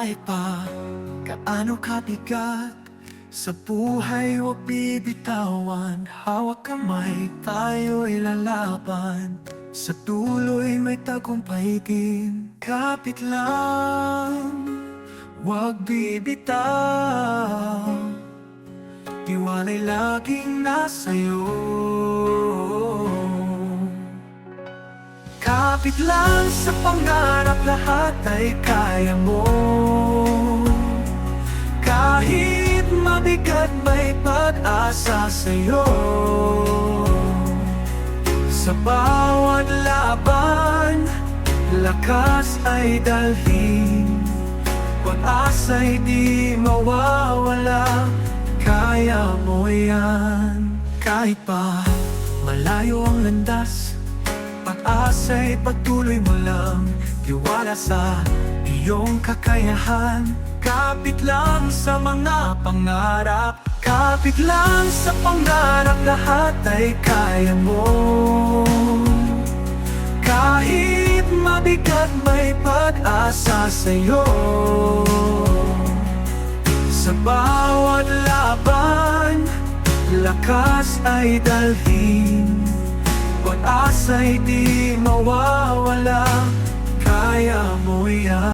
Kahit pa gaano kabigat sa buhay, huwag bibitawan. Hawak kamay, tayo'y lalaban. Sa tuloy may tagumpay din. Kapit lang, huwag bibitaw. Tiwala'y laging nasa'yo. Kapit lang sa pangarap, lahat ay kaya mo. Kahit mabigat, may pag-asa sa'yo. Sa bawat laban, lakas ay dalhin. Pag-asa'y di mawawala, kaya mo yan. Kahit pa malayo ang landas, pag-asa'y pagtuloy mo lang. Tiwala sa iyong kakayahan. Kapit lang sa mga pangarap. Kapit lang sa pangarap, lahat ay kaya mo. Kahit mabigat, may pag-asa sa'yo. Sa bawat laban, lakas ay dalhin. Pag-asa'y di mawawala, kaya mo yan.